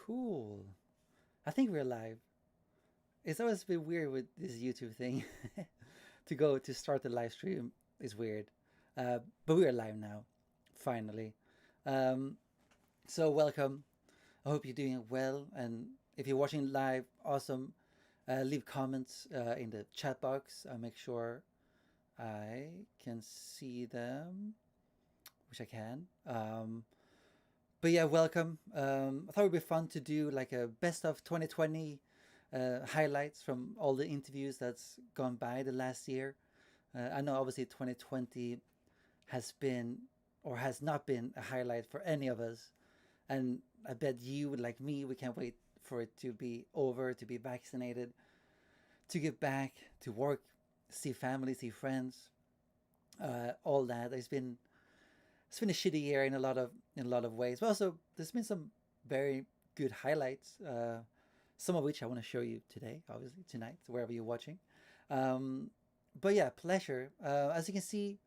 Cool. I think we're live. It's always been weird with this YouTube thing. To start the live stream is weird. But we are live now, finally. Um, so welcome. I hope you're doing well. And if you're watching live, awesome. Leave comments in the chat box. I'll make sure I can see them, which I can. But yeah, welcome. I thought it would be fun to do like a best of 2020 highlights from all the interviews that's gone by the last year. I know obviously 2020 has been or has not been a highlight for any of us, and I bet you, like me, we can't wait for it to be over, to be vaccinated, to get back to work, see family, see friends, all that. It's been a shitty year in a lot of ways, but also there's been some very good highlights. Some of which I want to show you today, obviously tonight, wherever you're watching. Um, but yeah, pleasure. As you can see,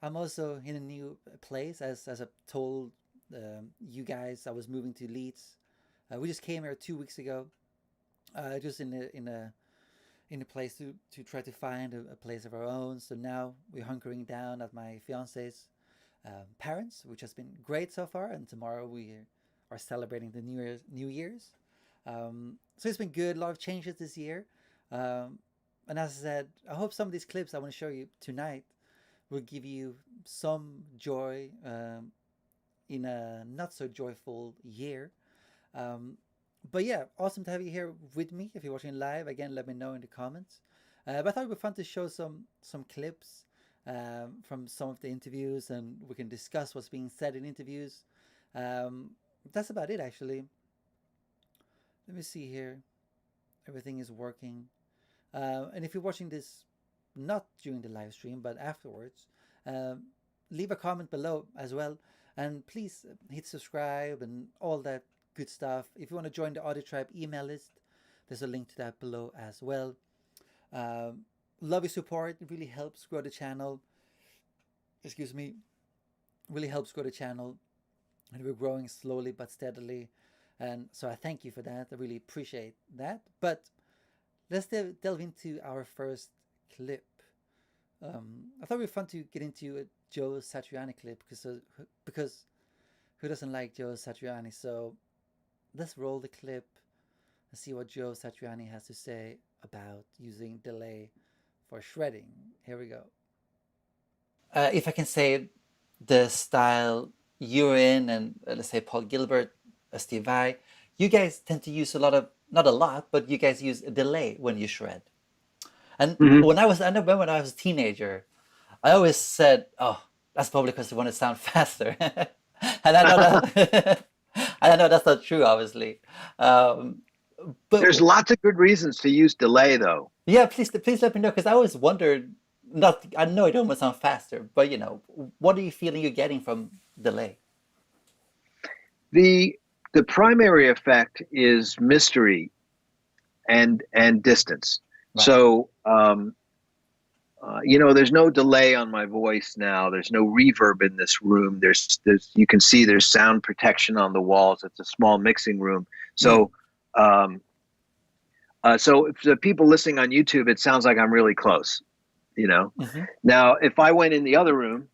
I'm also in a new place. As I told you guys, I was moving to Leeds. We just came here 2 weeks ago. Just in a place to try to find a place of our own. So now we're hunkering down at my fiance's parents, which has been great so far. And tomorrow we are celebrating the New Year's. So it's been good. A lot of changes this year. And as I said, I hope some of these clips I want to show you tonight will give you some joy in a not so joyful year. Um, but yeah, awesome to have you here with me. If you're watching live, again, let me know in the comments. But I thought it would be fun to show some clips from some of the interviews, and we can discuss what's being said in interviews. Um, that's about it, actually. Let me see here. Everything is working. And if you're watching this not during the live stream, but afterwards, um, leave a comment below as well. And please hit subscribe and all that good stuff. If you want to join the Audio Tribe email list, there's a link to that below as well. Um, Love your support. It really helps grow the channel. Excuse me. Really helps grow the channel. And we're growing slowly but steadily. And so I thank you for that. I really appreciate that. But let's delve into our first clip. I thought it would be fun to get into a Joe Satriani clip because who doesn't like Joe Satriani? So let's roll the clip and see what Joe Satriani has to say about using delay for shredding. Here we go. If I can say the style you're in, and let's say Paul Gilbert, Steve Vai, you guys tend to use a lot of, not a lot, but you guys use a delay when you shred. And Hmm. I remember when I was a teenager, I always said, "Oh, that's probably because they want to sound faster," and I know that, and I know that's not true, obviously. Um, but There's lots of good reasons to use delay, though. yeah, please let me know because I always wondered. Not, I know it almost sound faster, but what are you feeling you're getting from delay? The the primary effect is mystery and distance. Right. So there's no delay on my voice now. There's no reverb in this room. There's you can see there's sound protection on the walls. It's a small mixing room. Mm. Um, so if the people listening on YouTube, it sounds like I'm really close. You know. Mm-hmm. Now, if I went in the other room,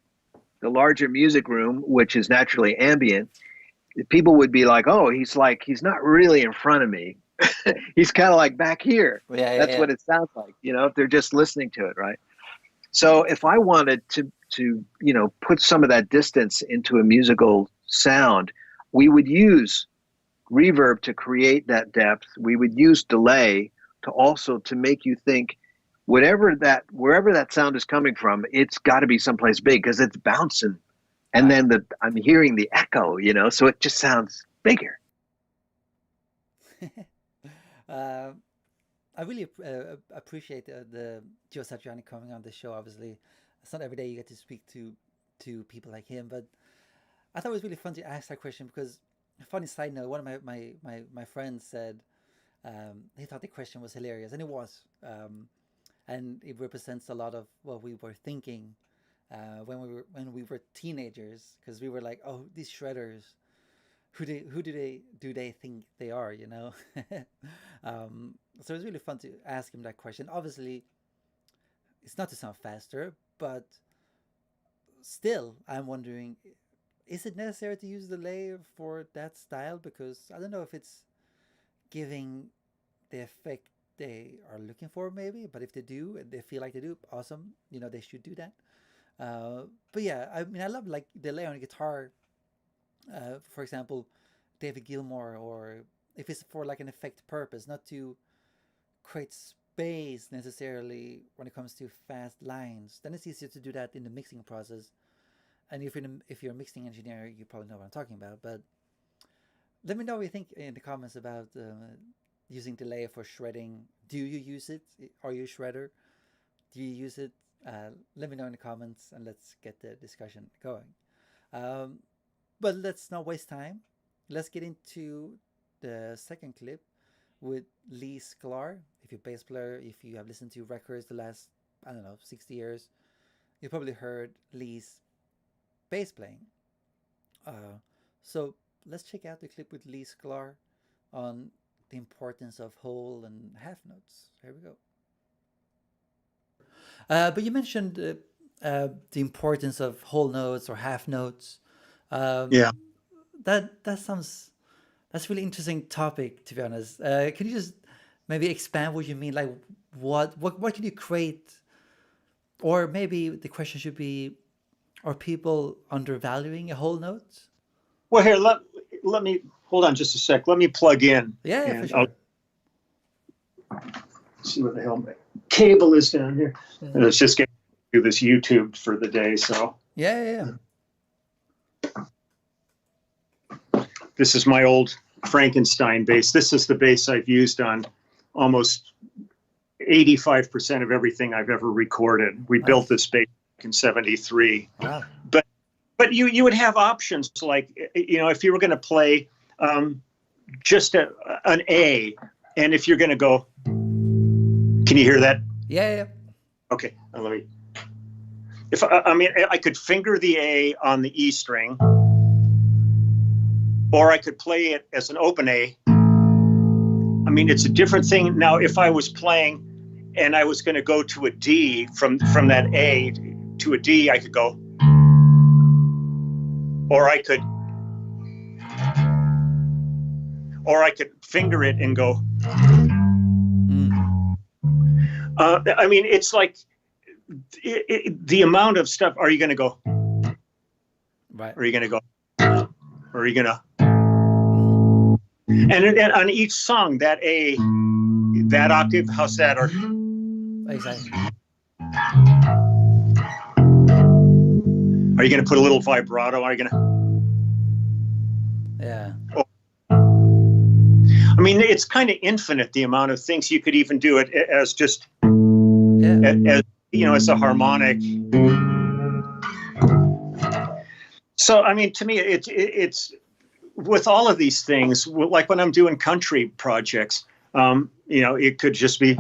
the larger music room, which is naturally ambient, people would be like, "Oh, he's not really in front of me. He's kind of like back here." Yeah, yeah, That's yeah. what it sounds like, if they're just listening to it, right? So if I wanted to put some of that distance into a musical sound, we would use reverb to create that depth. We would use delay to make you think wherever that sound is coming from, it's got to be someplace big because it's bouncing, and Right. then I'm hearing the echo, so it just sounds bigger. um, I really appreciate the Joe Satriani coming on the show. Obviously, it's not every day you get to speak to people like him, but I thought it was really fun to ask that question because, funny side note, one of my friends said he thought the question was hilarious, and it was, and it represents a lot of what we were thinking when we were teenagers, because we were like, oh, these shredders who do they think they are, you know? So it's really fun to ask him that question. Obviously, it's not to sound faster, but still, I'm wondering, is it necessary to use delay for that style? Because I don't know if it's giving the effect they are looking for, maybe. But if they do, and they feel like they do, awesome. You know, they should do that. But yeah, I mean, I love like delay on a guitar. For example, David Gilmour, or if it's for like an effect purpose, not to create space necessarily when it comes to fast lines, then it's easier to do that in the mixing process. And if you're a mixing engineer, you probably know what I'm talking about. But let me know what you think in the comments about using delay for shredding. Do you use it? Are you a shredder? Do you use it? Let me know in the comments, and let's get the discussion going. Um, but let's not waste time. Let's get into the second clip with Lee Sklar. If you're a bass player, if you have listened to records the last, I don't know, 60 years, you probably heard Lee's bass playing. So let's check out the clip with Lee Sklar on the importance of whole and half notes. Here we go. But you mentioned the importance of whole notes or half notes. Um, Yeah. that sounds that's a really interesting topic, to be honest. Can you just maybe expand what you mean? Like, what can you create? Or maybe the question should be: are people undervaluing a whole note? Well, here, let me hold on just a sec. Let me plug in, Yeah, for and sure. I'll see what the hell my cable is down here. And it's just getting through this YouTube for the day. So Yeah. this is my old Frankenstein bass. This is the bass I've used on almost 85% of everything I've ever recorded. We built this bass in '73. Wow. But you would have options like, if you were going to play just an A, and if you're going to go, can you hear that? Yeah. Okay, let me. I could finger the A on the E string, or I could play it as an open A. I mean, it's a different thing. Now, if I was playing and I was going to go to a D from that A to a D, I could go. Or I could finger it and go. I mean, it's like the amount of stuff. Are you going to go? Right. Are you going to go? Or are you going to? And on each song, that A, that octave, how's that? Or Exactly. are you going to put a little vibrato? Are you going to? Yeah. I mean, it's kind of infinite, the amount of things you could even do it as just, as a harmonic. So, I mean, to me, it's with all of these things, like when I'm doing country projects, it could just be.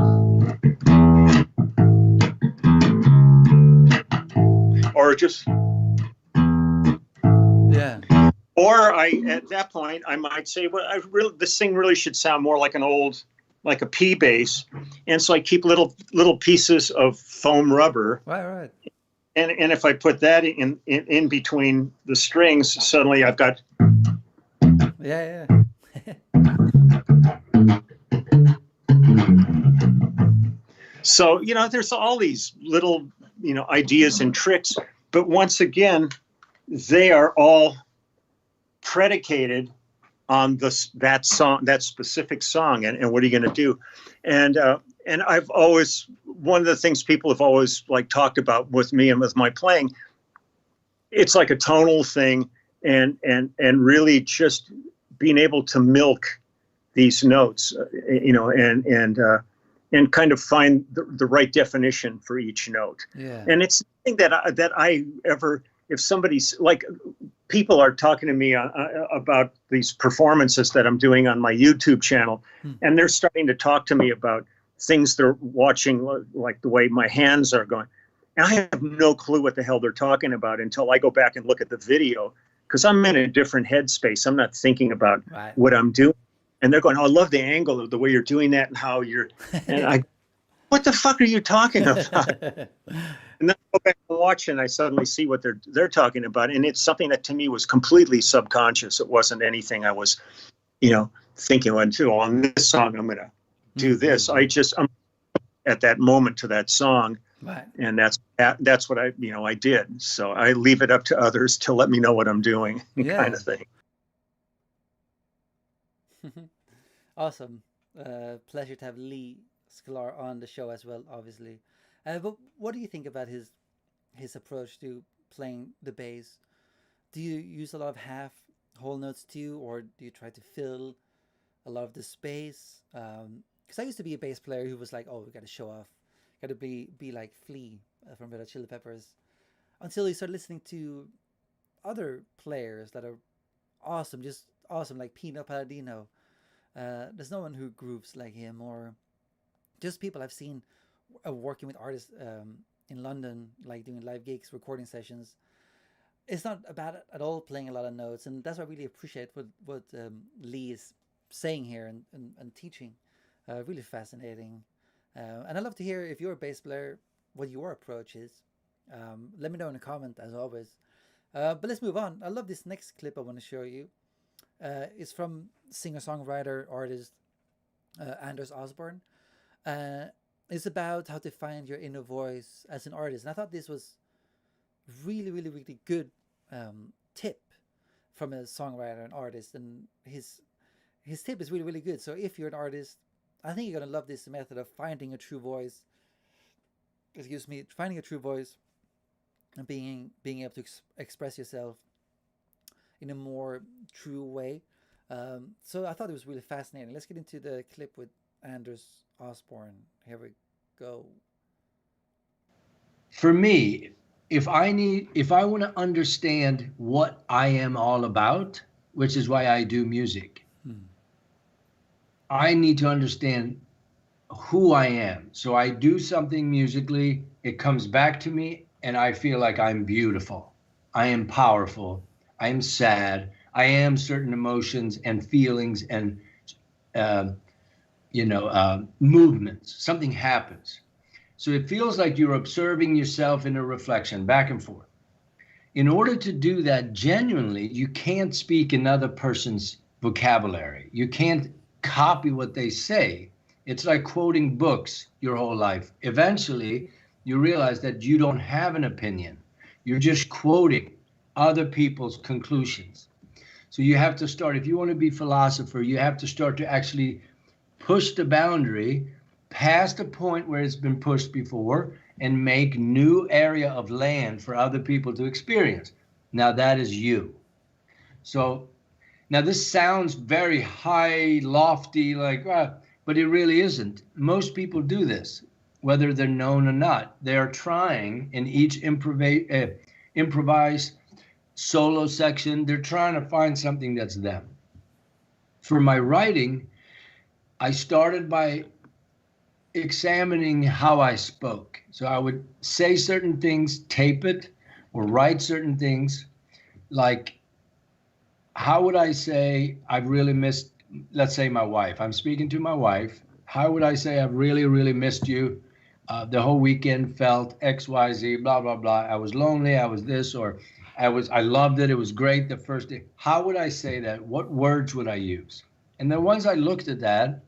Or just. Yeah. Or at that point, I might say, well, this thing really should sound more like like a P bass. And so I keep little pieces of foam rubber. Right. And if I put that in between the strings, suddenly I've got. Yeah. So, there's all these little, ideas and tricks. But once again, they are all predicated on that song, that specific song, and what are you going to do? And I've always, one of the things people have always like talked about with me and with my playing, it's like a tonal thing, and really just being able to milk these notes, and kind of find the right definition for each note. Yeah. And it's something that I ever, if somebody's like, people are talking to me about these performances that I'm doing on my YouTube channel, and they're starting to talk to me about things they're watching, like the way my hands are going. And I have no clue what the hell they're talking about until I go back and look at the video. because I'm in a different headspace. I'm not thinking about Right. what I'm doing. And they're going, oh, I love the angle of the way you're doing that and how you're, and I, what the fuck are you talking about? And then I go back and watch and I suddenly see what they're talking about. And it's something that to me was completely subconscious. It wasn't anything I was, thinking, well, on this song, I'm going to do this. I'm at that moment to that song. Right. And that's what I did. So I leave it up to others to let me know what I'm doing, kind of thing. Awesome. Pleasure to have Lee Sklar on the show as well, obviously. But what do you think about his approach to playing the bass? Do you use a lot of whole notes too, or do you try to fill a lot of the space? Because I used to be a bass player who was like, oh, we got to show off. Got to be like Flea from Red Hot Chili Peppers, until you start listening to other players that are awesome, just awesome, like Pino Palladino. There's no one who grooves like him, or just people I've seen working with artists in London, like doing live gigs, recording sessions. It's not about at all playing a lot of notes, and that's why I really appreciate what Lee is saying here and teaching. Really fascinating. And I'd love to hear, if you're a bass player, what your approach is. Let me know in a comment, as always. But let's move on. I love this next clip I want to show you. It's from singer-songwriter, artist Anders Osborne. It's about how to find your inner voice as an artist. And I thought this was really, really, really good tip from a songwriter and artist. And his tip is really, really good. So if you're an artist, I think you're going to love this method of finding a true voice. Finding a true voice and being able to express yourself in a more true way. So I thought it was really fascinating. Let's get into the clip with Anders Osborne. Here we go. For me, if I want to understand what I am all about, which is why I do music, I need to understand who I am. So I do something musically, it comes back to me, and I feel like I'm beautiful. I am powerful. I am sad. I am certain emotions and feelings and, movements. Something happens. So it feels like you're observing yourself in a reflection, back and forth. In order to do that genuinely, you can't speak another person's vocabulary. You can't copy what they say. It's like quoting books your whole life. Eventually, you realize that you don't have an opinion. You're just quoting other people's conclusions. So you have to start, if you want to be a philosopher, you have to start to actually push the boundary past a point where it's been pushed before and make new area of land for other people to experience. Now that is you. So now this sounds very high, lofty, but it really isn't. Most people do this, whether they're known or not. They are trying in each improvised solo section, they're trying to find something that's them. For my writing, I started by examining how I spoke. So I would say certain things, tape it, or write certain things, like, how would I say I've really missed, let's say my wife. I'm speaking to my wife. How would I say I've really, really missed you? The whole weekend felt X, Y, Z, blah, blah, blah. I was lonely, I was this, or I loved it. It was great the first day. How would I say that? What words would I use? And then once I looked at that,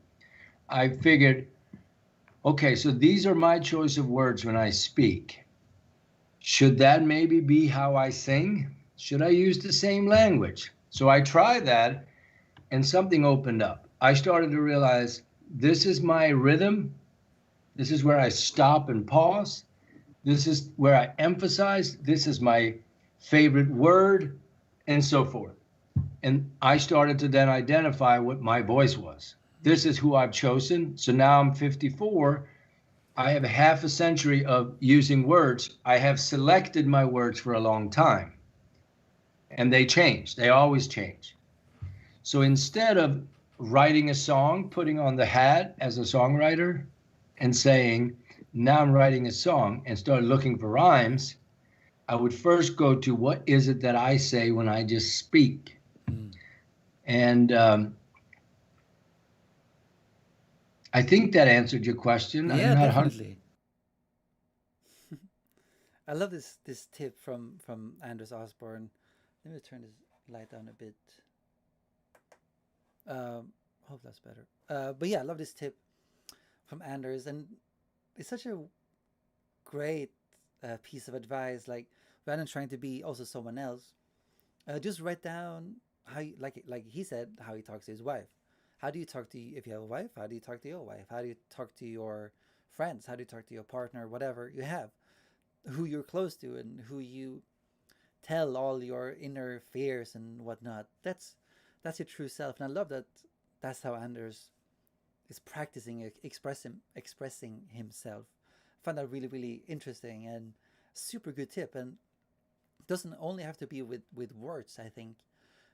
I figured, okay, so these are my choice of words when I speak. Should that maybe be how I sing? Should I use the same language? So I tried that and something opened up. I started to realize this is my rhythm. This is where I stop and pause. This is where I emphasize. This is my favorite word, and so forth. And I started to then identify what my voice was. This is who I've chosen. So now I'm 54. I have half a century of using words. I have selected my words for a long time. And they change. They always change. So instead of writing a song, putting on the hat as a songwriter and saying, now I'm writing a song, and start looking for rhymes, I would first go to what is it that I say when I just speak. Mm. And I think that answered your question. Yeah, I'm not definitely. I love this tip from Anders Osborne. Let me turn this light down a bit. Hope that's better. But yeah, I love this tip from Anders, and it's such a great piece of advice. Like, rather than trying to be also someone else, just write down how you, like he said, how he talks to his wife. How do you talk to if you have a wife? How do you talk to your wife? How do you talk to your friends? How do you talk to your partner? Whatever you have, who you're close to, and who you tell all your inner fears and whatnot. That's your true self, and I love that. That's how Anders is practicing expressing himself. I find that really really interesting and super good tip. And it doesn't only have to be with words. I think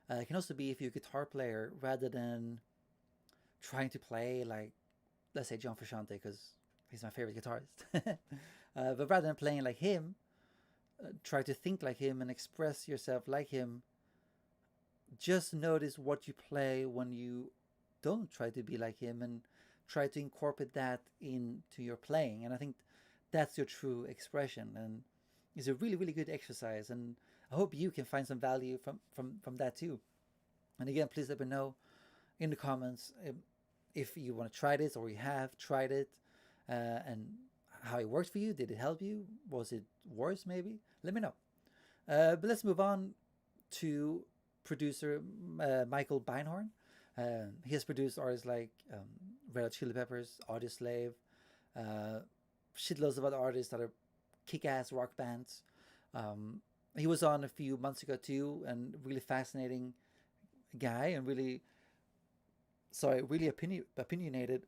it can also be if you're a guitar player, rather than trying to play like, let's say, John Frusciante, because he's my favorite guitarist. But rather than playing like him, try to think like him and express yourself like him. Just notice what you play when you don't try to be like him, and try to incorporate that into your playing. And I think that's your true expression, and it's a really really good exercise. And I hope you can find some value from that too. And again, please let me know in the comments if you want to try this, or you have tried it, and how it worked for you. Did it help you? Was it worse maybe? Let me know. But let's move on to producer Michael Beinhorn. He has produced artists like Red Hot Chili Peppers, Audioslave, shitloads of other artists that are kick-ass rock bands. He was on a few months ago too, and really fascinating guy, and really opinionated.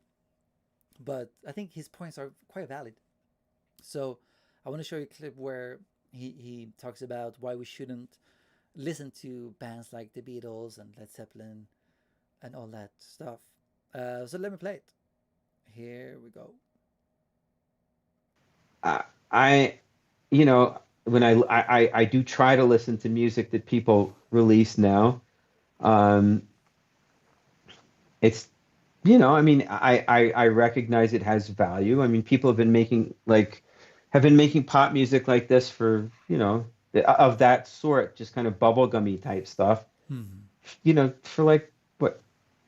But I think his points are quite valid. So I want to show you a clip where he talks about why we shouldn't listen to bands like the Beatles and Led Zeppelin and all that stuff. So let me play it. Here we go. I, you know, when I do try to listen to music that people release now, it's, I mean, I recognize it has value. I mean, people have been making pop music like this for, of that sort, just kind of bubblegummy type stuff, for like, what,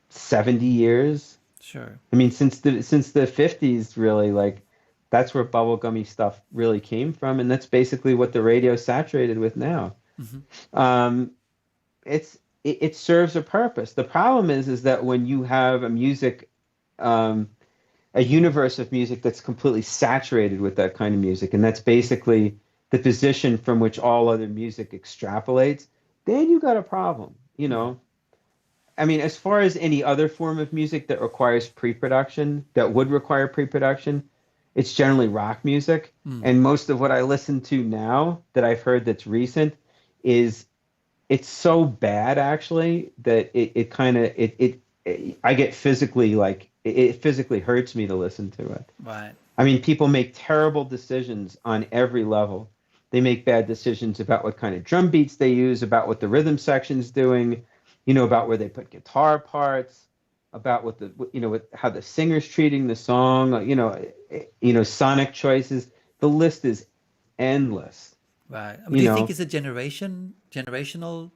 70 years? Sure. I mean, since the 50s, really, like, that's where bubblegummy stuff really came from, and that's basically what the radio's saturated with now. It serves a purpose. The problem is that when you have a universe of music that's completely saturated with that kind of music, and that's basically the position from which all other music extrapolates, then you got a problem, I mean, as far as any other form of music that would require pre-production, it's generally rock music. And most of what I listen to now that I've heard that's recent it's so bad actually that I get physically, like, it physically hurts me to listen to it. Right. I mean, people make terrible decisions on every level. They make bad decisions about what kind of drum beats they use, about what the rhythm section's doing, about where they put guitar parts, about how the singer's treating the song, sonic choices. The list is endless. Right. I mean, do you think it's a generational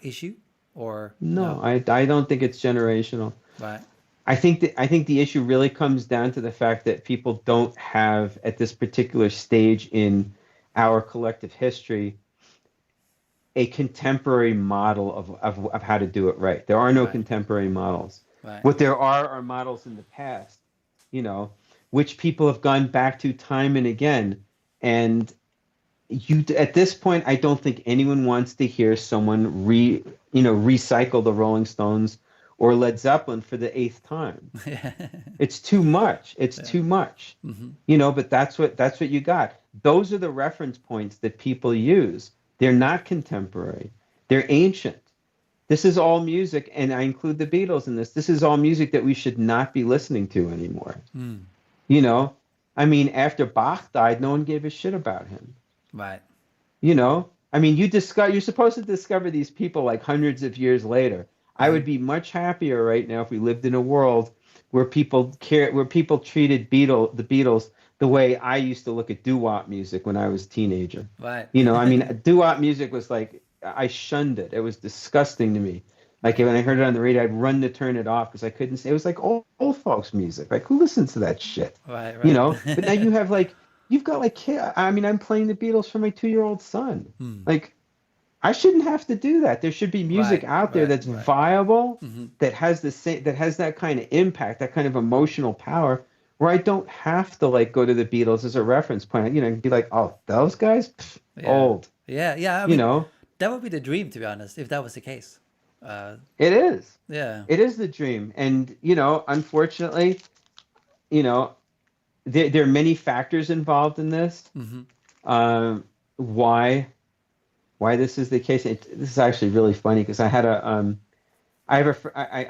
issue, or no? I don't think it's generational. Right. I think the issue really comes down to the fact that people don't have, at this particular stage in our collective history, a contemporary model of how to do it right. There are no contemporary models. Right. What there are models in the past, which people have gone back to time and again. And at this point, I don't think anyone wants to hear someone recycle the Rolling Stones or Led Zeppelin for the 8th time. It's too much. Too much. But that's what you got. Those are the reference points that people use. They're not contemporary. They're ancient. This is all music, and I include the Beatles in this. This is all music that we should not be listening to anymore. I mean, after Bach died, no one gave a shit about him. Right. You know, I mean, you're supposed to discover these people like hundreds of years later. I Mm-hmm. would be much happier right now if we lived in a world where people treated the Beatles the way I used to look at doo-wop music when I was a teenager. Right. You know, I mean, doo-wop music was like I shunned it. It was disgusting to me. Like Right. when I heard it on the radio, I'd run to turn it off because I couldn't say it was like old folks music. Like who listens to that shit? Right. You Right. know, but now you've got like I mean, I'm playing the Beatles for my 2-year-old son. Hmm. Like I shouldn't have to do that. There should be music Right. out there Right. that's Right. viable, Mm-hmm. that has that kind of impact, that kind of emotional power, where I don't have to like go to the Beatles as a reference point. You know, and be like, oh, those guys, pff, Yeah. old. Yeah. Yeah. I You mean, know, that would be the dream, to be honest, if that was the case. it is. Yeah. It is the dream, and you know, unfortunately, you know, there are many factors involved in this. Mm-hmm. Um, why this is the case? This is actually really funny because I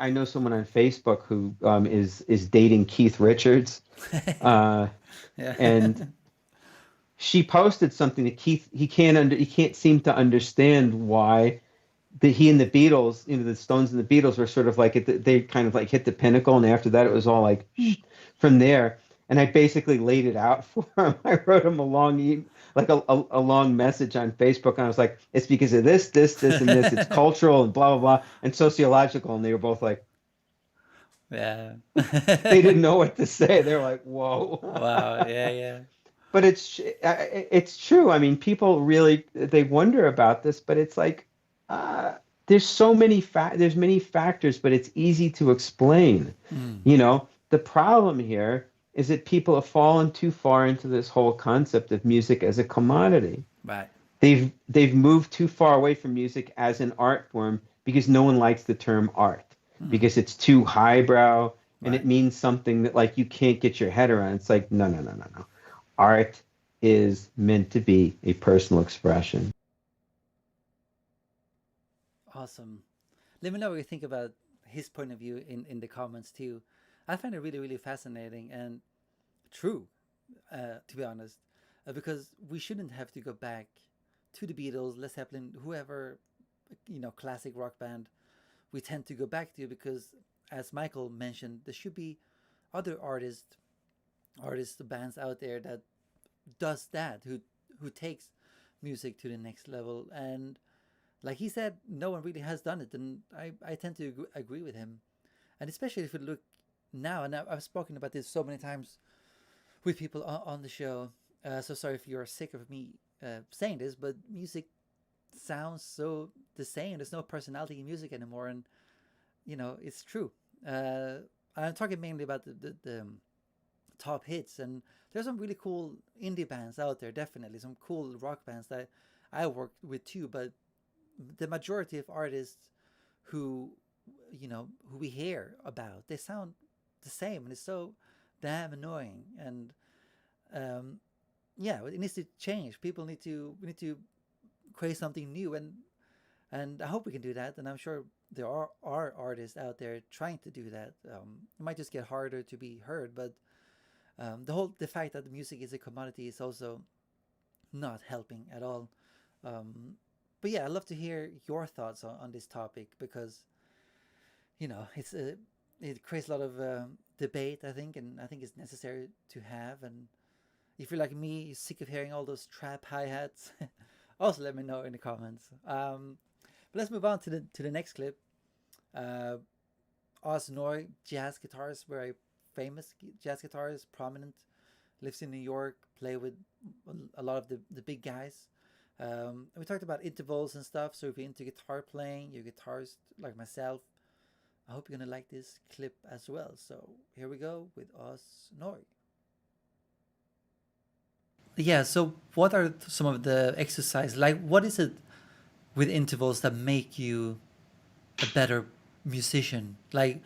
know someone on Facebook who is dating Keith Richards, Yeah. and she posted something that he can't seem to understand why he and the Beatles, you know, the Stones and the Beatles were sort of like they kind of like hit the pinnacle, and after that it was all like from there. And I basically laid it out for him. I wrote him a long message on Facebook, and I was like, "It's because of this, and this. It's cultural and blah blah blah and sociological." And they were both like, Yeah. they didn't know what to say. They're like, "Whoa!" Wow. Yeah. Yeah. But it's true. I mean, people really they wonder about this, but it's like uh, there's many factors, but it's easy to explain. Mm. You know, the problem here is that people have fallen too far into this whole concept of music as a commodity. Right. They've moved too far away from music as an art form because no one likes the term art Mm. because it's too highbrow and Right. it means something that like you can't get your head around. It's like no. Art is meant to be a personal expression. Awesome. Let me know what you think about his point of view in the comments too. I find it really, really fascinating and true, to be honest, because we shouldn't have to go back to the Beatles, Led Zeppelin, whoever, classic rock band we tend to go back to because, as Michael mentioned, there should be other bands out there that does that, who takes music to the next level. And like he said, no one really has done it, and I tend to agree with him. And especially if you look now, and I've spoken about this so many times with people on the show. So sorry if you're sick of me saying this, but music sounds so the same. There's no personality in music anymore, and it's true. I'm talking mainly about the top hits, and there's some really cool indie bands out there. Definitely some cool rock bands that I worked with too. But the majority of artists who who we hear about, they sound the same, and it's so damn annoying. And yeah, it needs to change. We need to create something new, and I hope we can do that. And I'm sure there are artists out there trying to do that. It might just get harder to be heard, but the fact that the music is a commodity is also not helping at all. But yeah, I'd love to hear your thoughts on this topic because it creates a lot of debate, I think, and I think it's necessary to have. And if you're like me, sick of hearing all those trap hi-hats, also let me know in the comments. But let's move on to the next clip. Oz Noy, jazz guitarist, very famous jazz guitarist, prominent, lives in New York, play with a lot of the big guys. We talked about intervals and stuff, so if you're into guitar playing, you're a guitarist like myself, I hope you're gonna like this clip as well. So here we go with Oz Noy. Yeah, so what are some of the exercises? Like, what is it with intervals that make you a better musician? Like,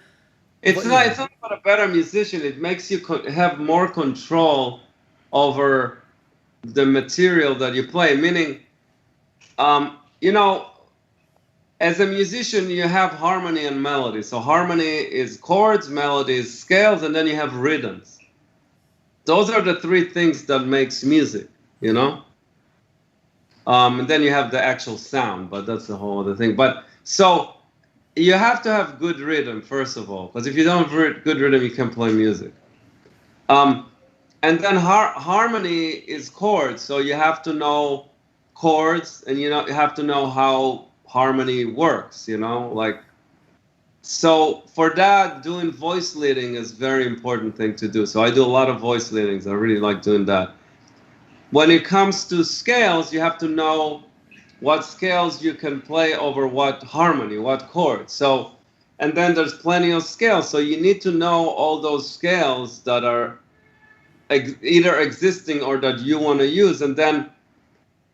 it's not about a better musician. It makes you have more control over the material that you play. Meaning, as a musician, you have harmony and melody. So harmony is chords, melody is scales, and then you have rhythms. Those are the three things that makes music, And then you have the actual sound, but that's a whole other thing. But so you have to have good rhythm, first of all, because if you don't have good rhythm, you can't play music. And then harmony is chords, so you have to know chords, and you have to know how harmony works. Like, so for that, doing voice leading is very important thing to do. So I do a lot of voice leadings. I really like doing that. When it comes to scales, you have to know what scales you can play over what harmony, what chords. So, and then there's plenty of scales. So you need to know all those scales that are either existing or that you want to use. And then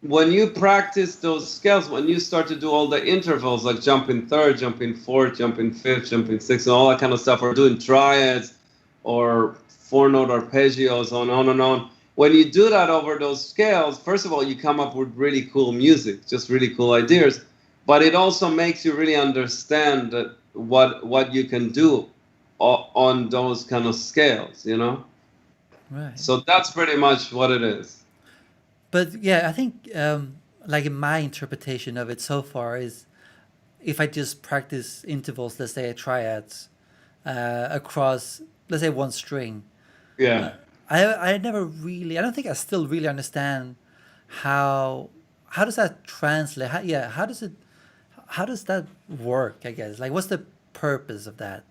when you practice those scales, when you start to do all the intervals, like jump in third, jump in fourth, jump in fifth, jump in sixth, and all that kind of stuff, or doing triads or four-note arpeggios, on and on. When you do that over those scales, first of all, you come up with really cool music, just really cool ideas. But it also makes you really understand that what you can do on those kind of scales, Right. So that's pretty much what it is. But yeah, I think like in my interpretation of it so far is if I just practice intervals, let's say triads, across, let's say, one string. Yeah. I never really, I don't think I still really understand how does that translate? How does that work? I guess, like, what's the purpose of that?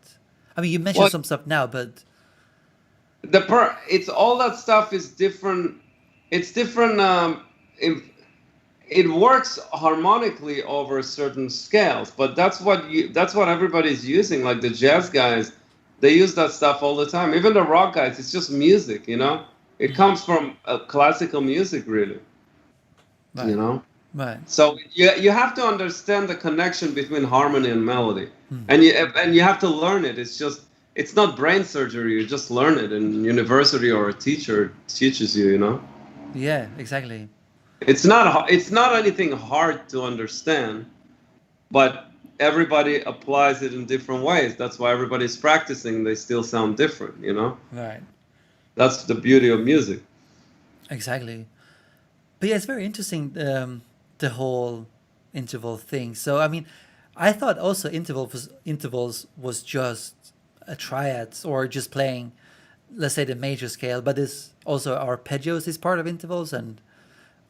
I mean, you mentioned Well, some stuff now, but it's all that stuff is different. It's different. It works harmonically over certain scales, but that's what everybody's using. Like the jazz guys, they use that stuff all the time. Even the rock guys, it's just music. It comes from classical music, really. right, You know. right, So you have to understand the connection between harmony and melody, Hmm. and you have to learn it. It's not brain surgery. You just learn it in university, or a teacher teaches you. yeah, exactly, It's not anything hard to understand, but everybody applies it in different ways. That's why everybody's practicing. They still sound different. right, That's the beauty of music. exactly. But yeah, it's very interesting, the whole interval thing. So I mean, I thought also intervals was just a triads or just playing, let's say, the major scale. But this also arpeggios is part of intervals, and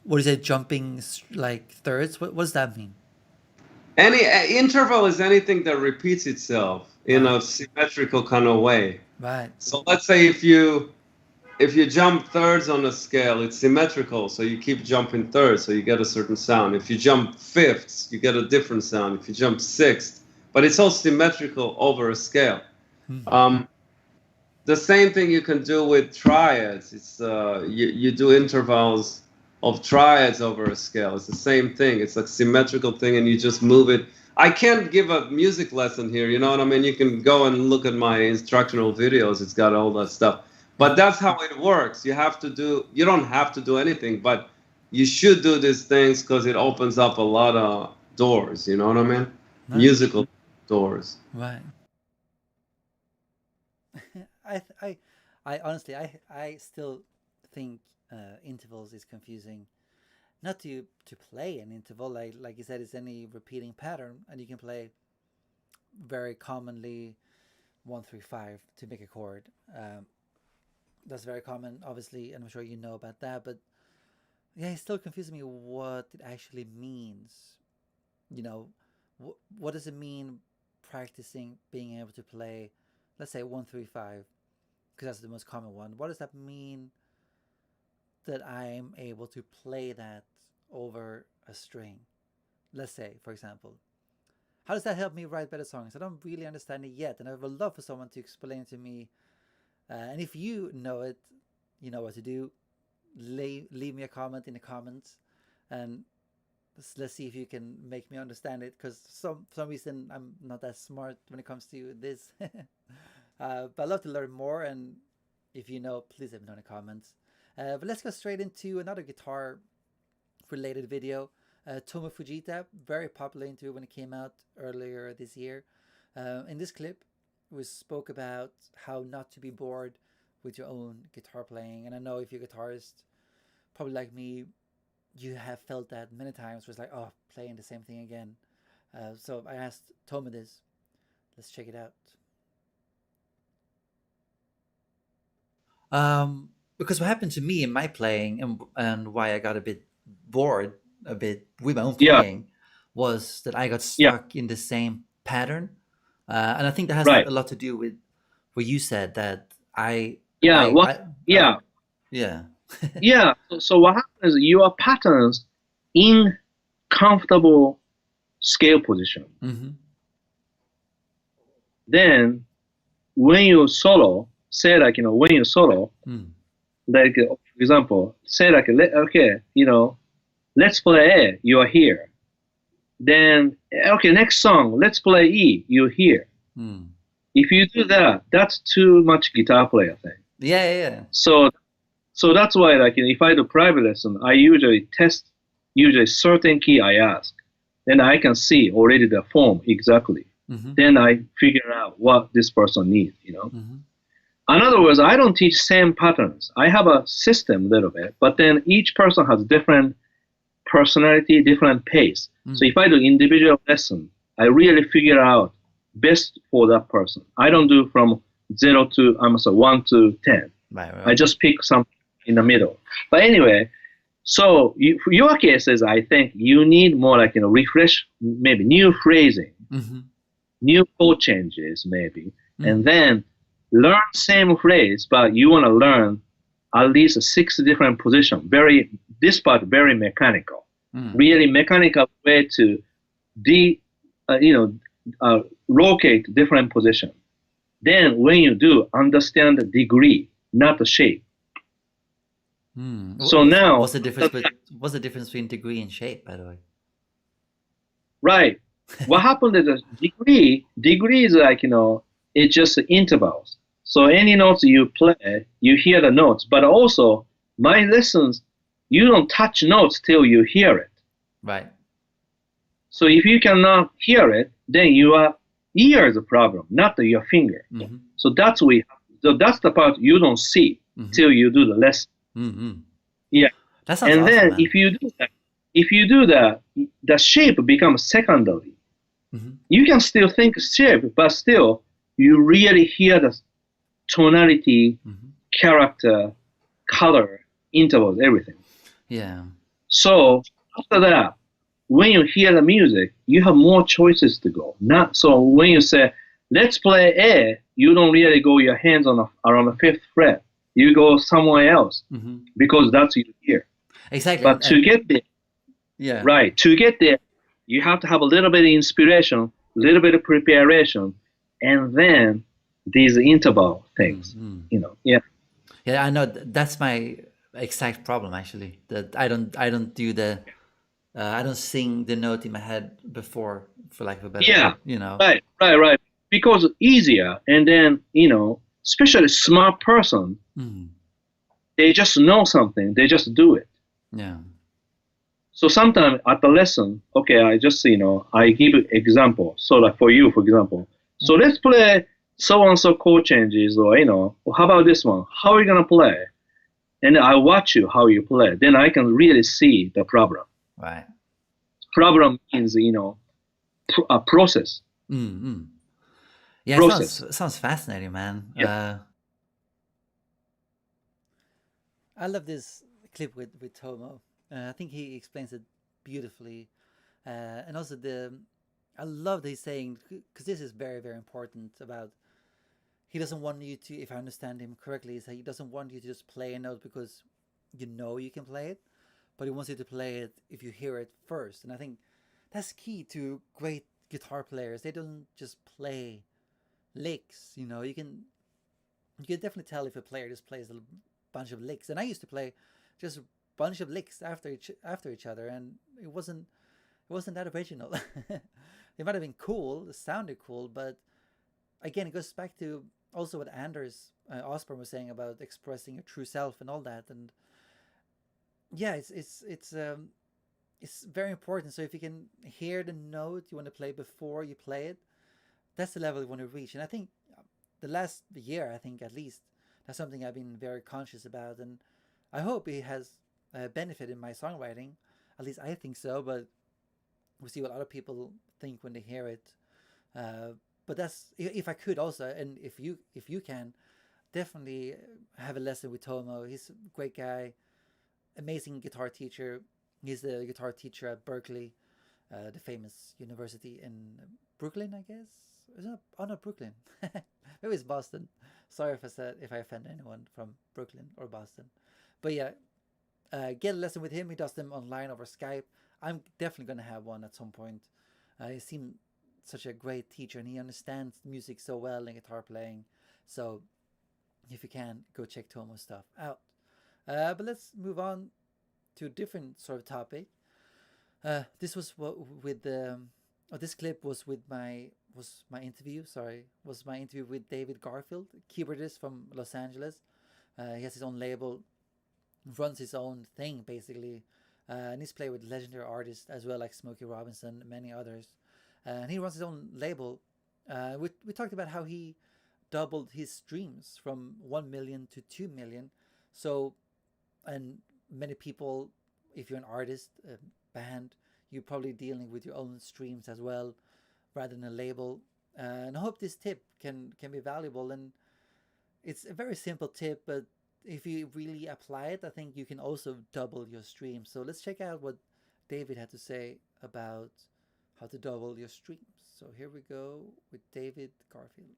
what is it, jumping like thirds? What does that mean? Any interval is anything that repeats itself in Right, a symmetrical kind of way. right, So let's say if you jump thirds on a scale, it's symmetrical, so you keep jumping thirds, so you get a certain sound. If you jump fifths, you get a different sound. If you jump sixths, but it's all symmetrical over a scale. The same thing you can do with triads. It's you do intervals of triads over a scale. It's the same thing. It's a symmetrical thing, and you just move it. I can't give a music lesson here. You know what I mean? You can go and look at my instructional videos. It's got all that stuff. But that's how it works. You don't have to do anything, but you should do these things because it opens up a lot of doors. You know what I mean? right, Musical doors. right. I, I honestly, I still think intervals is confusing. Not to play an interval, like you said, it's any repeating pattern, and you can play very commonly 1 3 5 to make a chord. That's very common, obviously, and I'm sure you know about that. But yeah, it's still confusing me what it actually means. You know, what does it mean practicing being able to play, let's say 1 3 5, because that's the most common one. What does that mean that I'm able to play that over a string? Let's say, for example, how does that help me write better songs? I don't really understand it yet, and I would love for someone to explain it to me. And if you know it, you know what to do. Leave me a comment in the comments, and let's see if you can make me understand it. Because some reason I'm not that smart when it comes to this. But I'd love to learn more, and if you know, please let me know in the comments. But let's go straight into another guitar related video. Tomo Fujita, very popular interview when it came out earlier this year. In this clip, we spoke about how not to be bored with your own guitar playing. And I know if you're a guitarist, probably like me, you have felt that many times. Was like, oh, playing the same thing again. So I asked Tomo this. Let's check it out. Because what happened to me in my playing, and why I got a bit bored, a bit with my own Yeah, playing, was that I got yeah, stuck in the same pattern, and I think that has right. a lot to do with what you said, that Yeah, what? I Yeah, yeah. yeah. So what happens? Your patterns in comfortable scale position. Mm-hmm. Then when you solo, say like when you solo, Mm. like for example, say like okay, let's play A. You are here. Then okay, next song, let's play E. You're here. Mm. If you do that, that's too much guitar player thing. Yeah. So that's why like if I do private lesson, I usually test certain key I ask, then I can see already the form exactly. Mm-hmm. Then I figure out what this person needs. Mm-hmm. In other words, I don't teach same patterns. I have a system a little bit, but then each person has different personality, different pace. Mm. So if I do individual lesson, I really figure out best for that person. I don't do from 1 to 10. Right. I just pick something in the middle. But anyway, so for your cases, I think you need more like refresh, maybe new phrasing, Mm-hmm. new chord changes, maybe, Mm. and then learn same phrase, but you want to learn at least 6 different positions. This part very mechanical, really mechanical way to locate different position. Then when you do, understand the degree, not the shape. So now, what's the difference? What's the difference between degree and shape, by the way? right? What happened is a degree is like it's just intervals. So any notes you play, you hear the notes. But also, my lessons, you don't touch notes till you hear it. Right. So if you cannot hear it, then your ear is a problem, not your finger. Mm-hmm. So that's the part you don't see till you do the lesson. Mm-hmm. Yeah. That sounds And awesome, then man. if you do that, the shape becomes secondary. Mm-hmm. You can still think shape, but still you really hear the tonality, character, color, intervals, everything. Yeah. So after that, when you hear the music, you have more choices to go. Not so when you say let's play A, you don't really go your hands around the 5th fret. You go somewhere else because that's your ear. Exactly. But to get there, to get there, you have to have a little bit of inspiration, a little bit of preparation, and then these interval things. Yeah. Yeah, I know that's my exact problem actually. That I don't do the I don't sing the note in my head before, for lack of a better word. Right. Because easier, and then especially smart person, they just know something, they just do it. Yeah. So sometimes at the lesson, okay, I just I give example. So like for you, for example, so let's play so and so chord changes, or how about this one? How are you gonna play? And I watch you how you play. Then I can really see the problem. Right. Problem means a process. Mm-hmm. Yeah, process. It sounds fascinating, man. Yeah. I love this clip with Tomo. I think he explains it beautifully, and also I love that he's saying, because this is very, very important, about he doesn't want you to, if I understand him correctly, is that he doesn't want you to just play a note because you can play it, but he wants you to play it if you hear it first. And I think that's key to great guitar players. They don't just play licks. You can definitely tell if a player just plays a bunch of licks. And I used to play just a bunch of licks after each other, and it wasn't that original. It might have been cool, it sounded cool, but again, it goes back to also what Anders Osborne was saying about expressing your true self and all that. And yeah, it's very important. So if you can hear the note you want to play before you play it, that's the level you want to reach. And I think the last year, I think at least, that's something I've been very conscious about, and I hope it has benefit in my songwriting. At least I think so, but we'll see what other people think when they hear it. Uh, but that's if I could also, and if you can, definitely have a lesson with Tomo. He's a great guy, amazing guitar teacher. He's the guitar teacher at Berkeley, the famous university in Brooklyn, I guess. Is it? Oh, not Brooklyn. Maybe it's Boston. Sorry if I offend anyone from Brooklyn or Boston. But yeah, get a lesson with him. He does them online over Skype. I'm definitely gonna have one at some point. He seemed such a great teacher, and he understands music so well and guitar playing. So if you can, go check Tomo's stuff out. But let's move on to a different sort of topic. This was with the. This clip was with my interview. Sorry, was my interview with David Garfield, keyboardist from Los Angeles. He has his own label, runs his own thing basically, and he's played with legendary artists as well, like Smokey Robinson, and many others. And he runs his own label. We talked about how he doubled his streams from 1 million to 2 million. So, and many people, if you're an artist, a band, you're probably dealing with your own streams as well, rather than a label. And I hope this tip can be valuable. And it's a very simple tip, but if you really apply it, I think you can also double your stream. So let's check out what David had to say about how to double your streams. So here we go with David Garfield.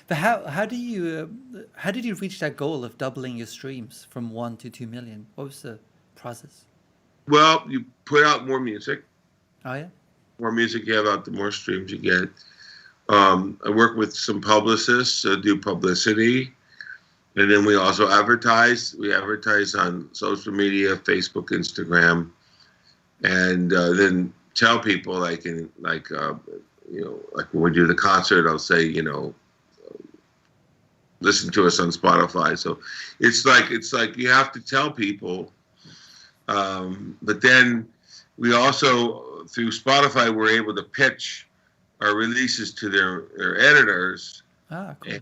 But how do you how did you reach that goal of doubling your streams from 1 to 2 million? What was the process? Well, you put out more music. Oh yeah. More music you have out, the more streams you get. I work with some publicists, do publicity, and then we also advertise. We advertise on social media, Facebook, Instagram, and then tell people like when we do the concert, I'll say listen to us on Spotify. So it's like you have to tell people, but then we also through Spotify we're able to pitch our releases to their editors. Ah, cool.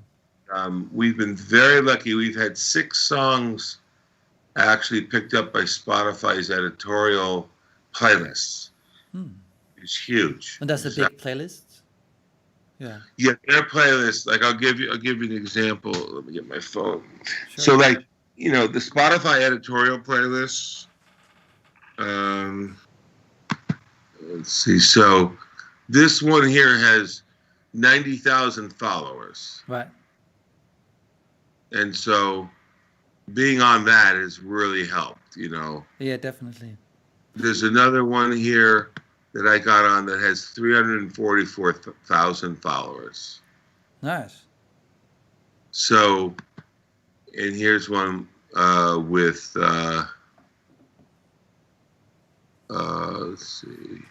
And, we've been very lucky. We've had 6 songs actually picked up by Spotify's editorial playlists. It's huge. And that's a big playlist. Yeah. Yeah, their playlist. Like I'll give you an example. Let me get my phone. Sure. So like the Spotify editorial playlists. Let's see. So this one here has 90,000 followers. Right. And so being on that has really helped, Yeah, definitely. There's another one here that I got on that has 344,000 followers. Nice. So, and here's one with, let's see.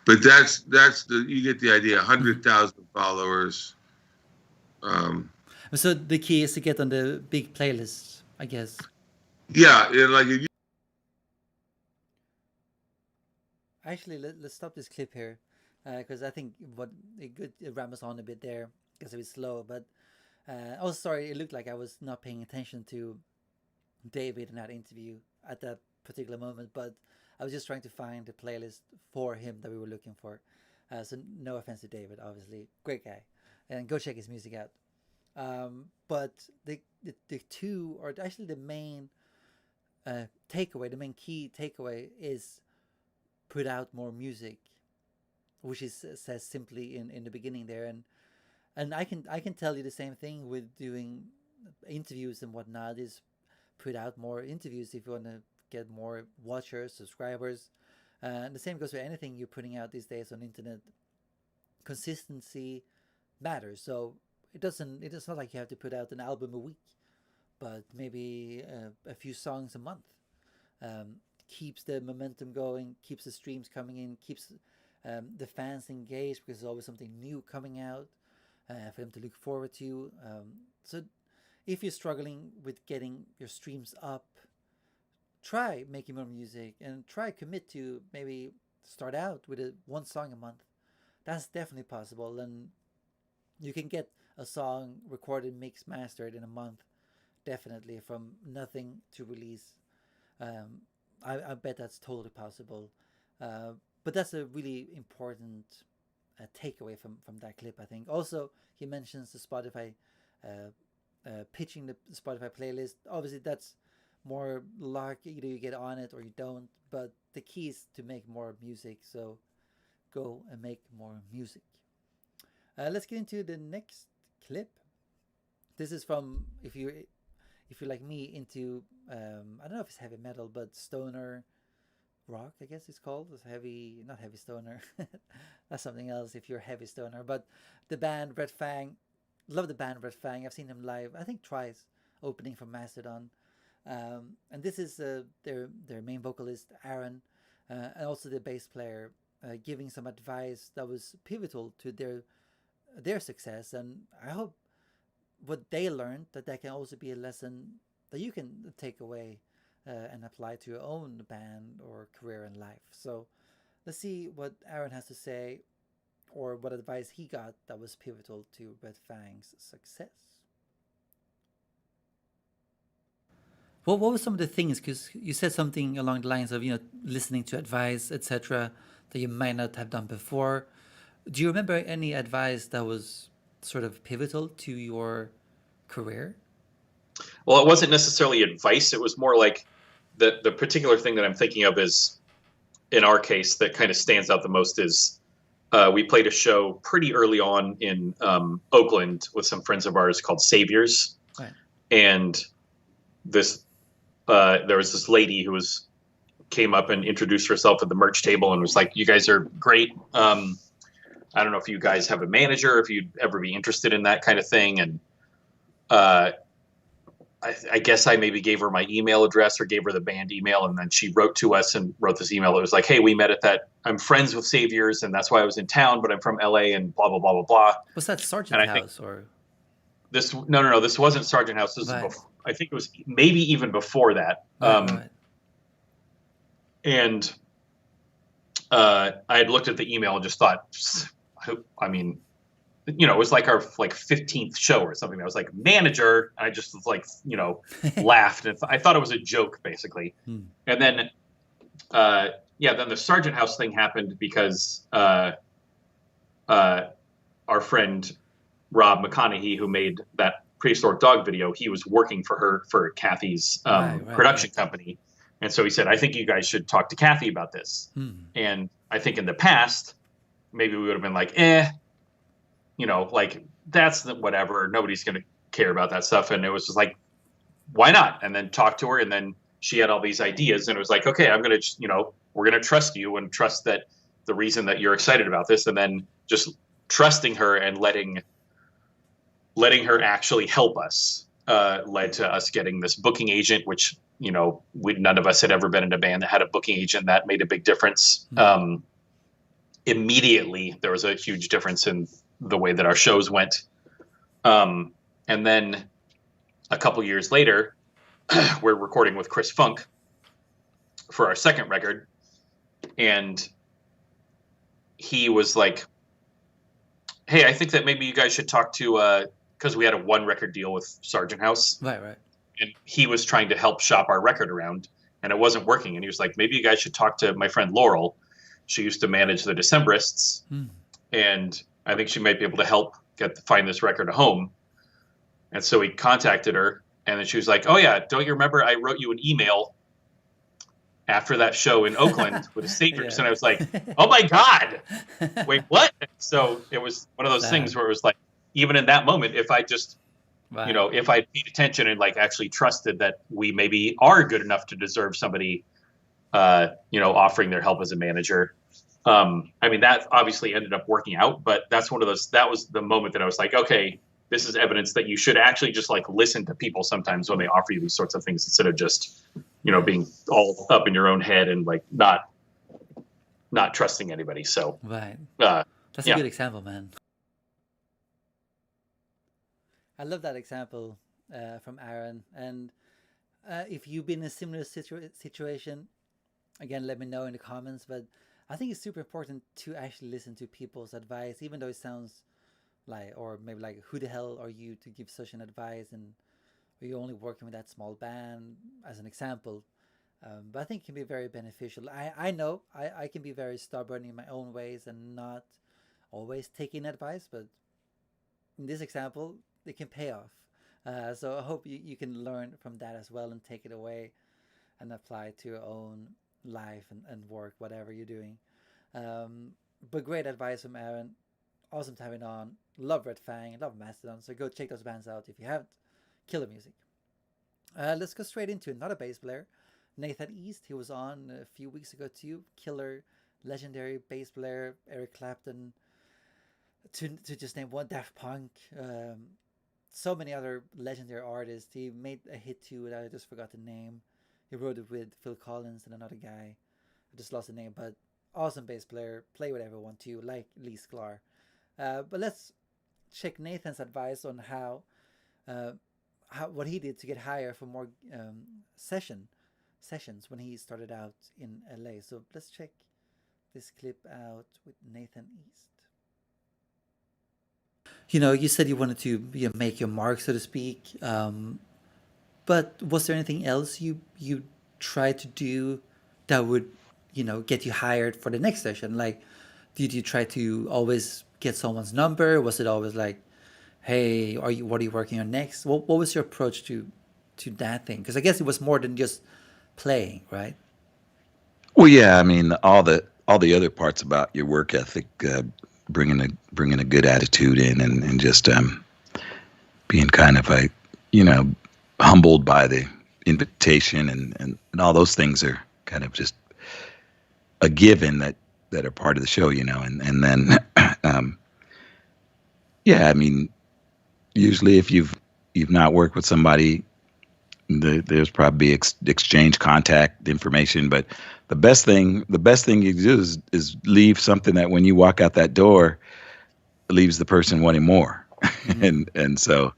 But that's you get the idea. 100,000 followers. So the key is to get on the big playlists, I guess. Yeah, like if you. Actually, let's stop this clip here, because I think it rambles on a bit there because it was slow. But oh, sorry, it looked like I was not paying attention to David in that interview at that particular moment. But I was just trying to find the playlist for him that we were looking for. So no offense to David, obviously, great guy, and go check his music out. But the two, or actually the main takeaway, the main key takeaway is put out more music, which says simply in the beginning there, and I can tell you the same thing with doing interviews and whatnot, is put out more interviews if you want to get more watchers, subscribers, and the same goes for anything you're putting out these days on internet. Consistency matters. So it's not like you have to put out an album a week, but maybe a few songs a month. Keeps the momentum going, keeps the streams coming in, keeps the fans engaged, because there's always something new coming out for them to look forward to. So if you're struggling with getting your streams up, try making more music and try commit to maybe start out with one song a month. That's definitely possible, and you can get a song recorded, mixed, mastered in a month, definitely from nothing to release. Um, I bet that's totally possible. Uh, but that's a really important takeaway from that clip, I think. Also, he mentions the Spotify, pitching the Spotify playlist. Obviously, that's more luck. Either you get on it or you don't. But the key is to make more music. So go and make more music. Let's get into the next clip. This is from, if you're like me, into I don't know if it's heavy metal, but stoner rock, I guess it's called. It's heavy, not heavy stoner. That's something else if you're heavy stoner. But the band Red Fang, love the band Red Fang. I've seen them live, I think twice, opening for Mastodon. And this is their main vocalist Aaron, and also the bass player, giving some advice that was pivotal to their success. And I hope what they learned, that can also be a lesson that you can take away and apply to your own band or career in life. So let's see what Aaron has to say, or what advice he got that was pivotal to Red Fang's success. Well, what were some of the things? Because you said something along the lines of, listening to advice, etc., that you might not have done before. Do you remember any advice that was sort of pivotal to your career? Well, it wasn't necessarily advice. It was more like the particular thing that I'm thinking of is, in our case, that kind of stands out the most is we played a show pretty early on in Oakland with some friends of ours called Saviors. Right. And this there was this lady who came up and introduced herself at the merch table and was like, "You guys are great. I don't know if you guys have a manager, if you'd ever be interested in that kind of thing." And I guess I maybe gave her my email address or gave her the band email, and then she wrote to us and wrote this email that was like, "Hey, we met I'm friends with Saviors, and that's why I was in town, but I'm from LA and blah blah blah blah blah." Was that Sargent House or? No, this wasn't Sargent House. This was I think it was maybe even before that. Right. And I had looked at the email and just thought, I mean, it was like our 15th show or something. I was like, manager. And I just was like, laughed. And I thought it was a joke, basically. And then, then the Sargent House thing happened because our friend Rob McConaughey, who made that Prehistoric Dog video, he was working for Kathy's production company. And so he said, "I think you guys should talk to Kathy about this." And I think in the past, maybe we would have been like, that's whatever. Nobody's going to care about that stuff. And it was just like, why not? And then talk to her. And then she had all these ideas. And it was like, okay, I'm going to, we're going to trust you and trust that the reason that you're excited about this. And then just trusting her and letting her actually help us led to us getting this booking agent, which, none of us had ever been in a band that had a booking agent. That made a big difference. Immediately, there was a huge difference in the way that our shows went. And then a couple years later, we're recording with Chris Funk for our second record. And he was like, "Hey, I think that maybe you guys should talk to," because we had a 1-record deal with Sargent House. Right. And he was trying to help shop our record around, and it wasn't working. And he was like, "Maybe you guys should talk to my friend Laurel. She used to manage the Decemberists, and I think she might be able to help find this record a home." And so he contacted her, and then she was like, "Oh yeah, don't you remember I wrote you an email after that show in Oakland with the Saviors?" Yeah. And I was like, "Oh my God, wait, what?" So it was one of those things where it was like, even in that moment, if I just, if I paid attention and actually trusted that we maybe are good enough to deserve somebody, offering their help as a manager. That obviously ended up working out, but that was the moment that I was like, okay, this is evidence that you should actually just listen to people sometimes when they offer you these sorts of things, instead of just, being all up in your own head and not trusting anybody. So, right. That's a good example, man. I love that example from Aaron. And if you've been in a similar situation, again, let me know in the comments. But I think it's super important to actually listen to people's advice, even though it sounds like, or maybe like, who the hell are you to give such an advice, and are you only working with that small band, as an example. But I think it can be very beneficial. I know I can be very stubborn in my own ways and not always taking advice, but in this example, it can pay off. So I hope you can learn from that as well and take it away and apply it to your own life and work, whatever you're doing. But great advice from Aaron. Awesome to have it on. Love Red Fang, love Mastodon. So go check those bands out if you haven't. Killer music. Let's go straight into another bass player, Nathan East. He was on a few weeks ago too. Killer, legendary bass player. Eric Clapton. To just name one, Daft Punk. So many other legendary artists. He made a hit too that I just forgot the name. He wrote it with Phil Collins and another guy. I just lost the name, but awesome bass player. Play with everyone too, like Lee Sklar. But let's check Nathan's advice on how what he did to get higher for more sessions when he started out in LA. So let's check this clip out with Nathan East. You said you wanted to make your mark, so to speak. But was there anything else you tried to do that would, get you hired for the next session? Like, did you try to always get someone's number? Was it always like, hey, what are you working on next? What was your approach to that thing? Because I guess it was more than just playing, right? Well, yeah. I mean, all the other parts about your work ethic, bringing a good attitude in, and just being kind of humbled by the invitation, and all those things are kind of just a given that are part of the show, and then yeah, I mean, usually if you've not worked with somebody, there's probably exchange contact information, but the best thing you do is leave something that when you walk out that door leaves the person wanting more. Mm-hmm. and so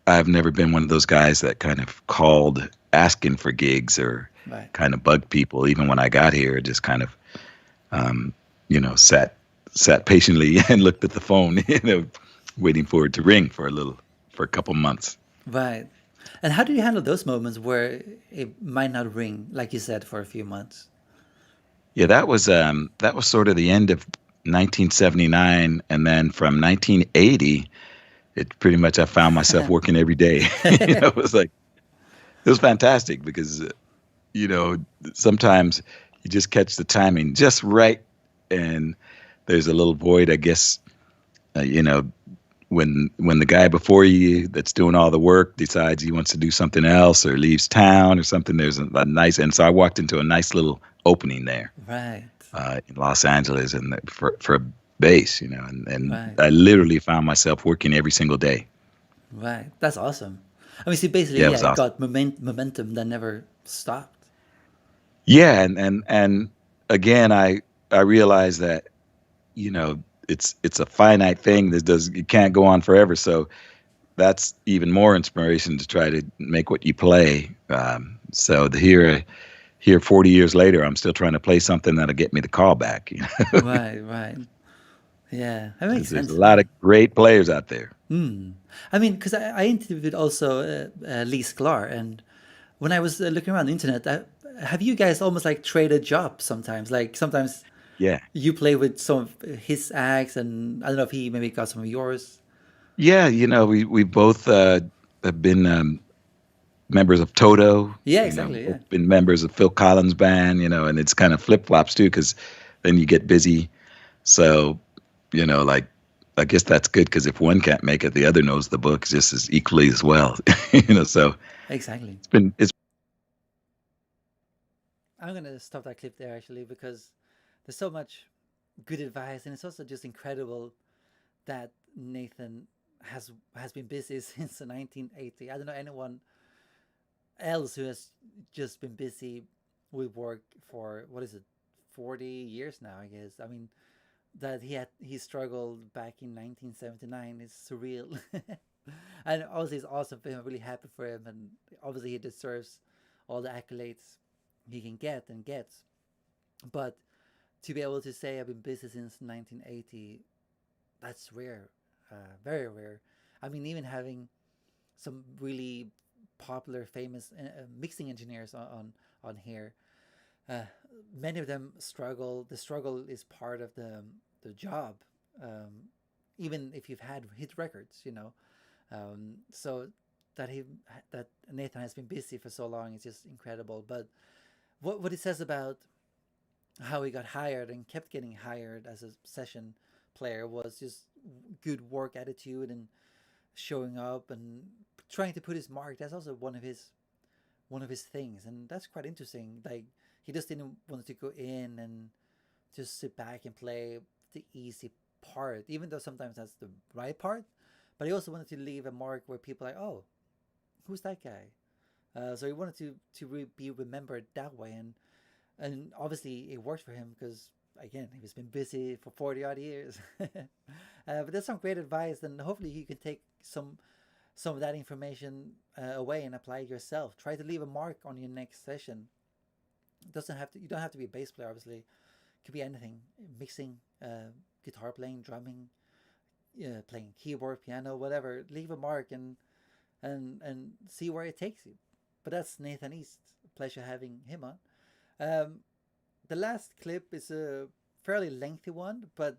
I've never been one of those guys that kind of called asking for gigs or right. kind of bugged people. Even when I got here, just kind of sat patiently and looked at the phone, waiting for it to ring for a couple months. Right. And how did you handle those moments where it might not ring, like you said, for a few months? Yeah, that was sort of the end of 1979, and then from 1980, it pretty much I found myself working every day. It was fantastic because sometimes you just catch the timing just right, and there's a little void, I guess. When the guy before you that's doing all the work decides he wants to do something else or leaves town or something, there's a nice, and so I walked into a nice little opening there, right, in Los Angeles, and for a bass, and right. I literally found myself working every single day. Right, that's awesome. I mean, see, basically, it awesome. Got momentum that never stopped. Yeah, and again, I realized that, it's a finite thing it can't go on forever. So that's even more inspiration to try to make what you play. So here 40 years later, I'm still trying to play something that'll get me the call back. Right. Yeah, that makes sense. There's a lot of great players out there. I mean, because I interviewed also Lee Sklar, and when I was looking around the internet, have you guys almost like traded jobs sometimes? Like sometimes. Yeah. You play with some of his acts, and I don't know if he maybe got some of yours. Yeah, we both have been members of Toto. Yeah, exactly. Yeah. Been members of Phil Collins' band, and it's kind of flip-flops too, because then you get busy. So, I guess that's good, because if one can't make it, the other knows the book just as equally as well. So exactly. It's. I'm gonna stop that clip there actually, because there's so much good advice, and it's also just incredible that Nathan has been busy since 1980. I don't know anyone else who has just been busy with work for 40 years now, I guess. I mean, that he struggled back in 1979 is surreal. And obviously it's awesome for him. I'm really happy for him, and obviously he deserves all the accolades he can get and gets. But to be able to say I've been busy since 1980 that's rare, very rare. I mean, even having some really popular, famous mixing engineers on here, uh, many of them struggle. The struggle is part of the job, um, even if you've had hit records, you know. So that that Nathan has been busy for so long is just incredible. But what it says about how he got hired and kept getting hired as a session player was just good work attitude and showing up and trying to put his mark. That's also one of his things, and that's quite interesting. Like he just didn't want to go in and just sit back and play the easy part, even though sometimes that's the right part. But he also wanted to leave a mark where people are like, oh, who's that guy? So he wanted to be remembered that way, and obviously it worked for him because again he's been busy for 40 odd years. But that's some great advice, and hopefully you can take some of that information away and apply it yourself. Try to leave a mark on your next session. It doesn't have to. You don't have to be a bass player, obviously. It could be anything: mixing, guitar playing, drumming, playing keyboard, piano, whatever. Leave a mark and see where it takes you. But that's Nathan East. Pleasure having him on. The last clip is a fairly lengthy one, and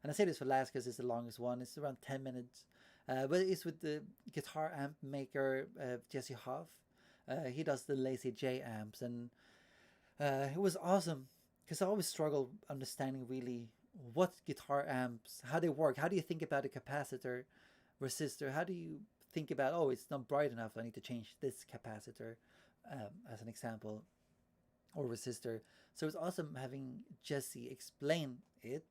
I say this for last because it's the longest one. It's around 10 minutes. But it's with the guitar amp maker Jesse Hoff. He does the Lazy J amps, and it was awesome because I always struggle understanding really what guitar amps, how they work. How do you think about a capacitor, resistor? How do you think about, oh, it's not bright enough, I need to change this capacitor, as an example, or resistor. So it's awesome having Jesse explain it.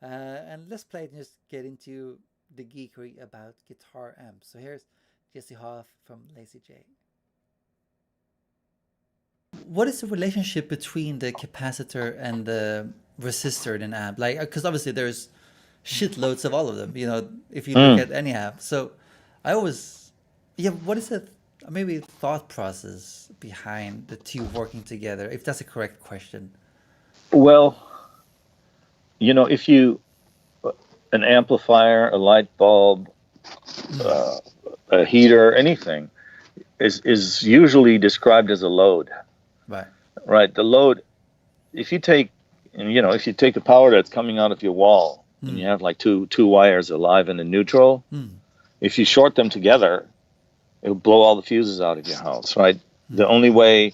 And let's play it and just get into the geekery about guitar amps. So here's Jesse Hoff from Lazy J. What is the relationship between the capacitor and the resistor in an amp? Like, because obviously there's shitloads of all of them, you know, if you look at any amp. So I always, what is it? Maybe thought process behind the two working together, if that's a correct question. Well, you know, if you, an amplifier, a light bulb, a heater, anything is usually described as a load. Right. Right. The load, if you take the power that's coming out of your wall and you have like two wires, a live and a neutral, if you short them together, it'll blow all the fuses out of your house, right? The only way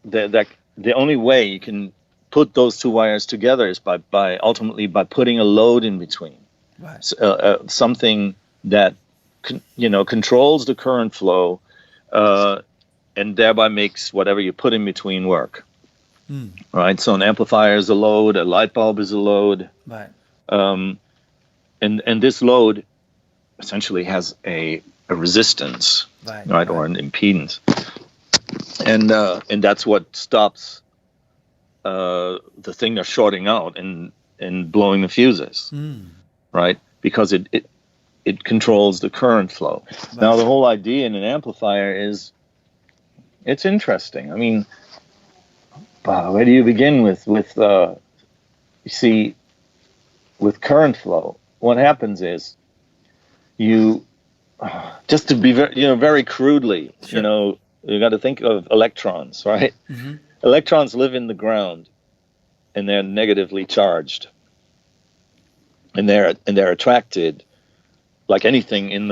the only way you can put those two wires together is by ultimately putting a load in between. Right. Something that controls the current flow, and thereby makes whatever you put in between work. Right. So an amplifier is a load, a light bulb is a load. Right. And this load essentially has a resistance, right, or an impedance, and that's what stops the thing they're shorting out and blowing the fuses, right? Because it controls the current flow. Right. Now the whole idea in an amplifier is, it's interesting. I mean, where do you begin with you see, with current flow, what happens is you, just to be very crudely, sure. You got to think of electrons, right? Mm-hmm. Electrons live in the ground, and they're negatively charged, and they're attracted, like anything in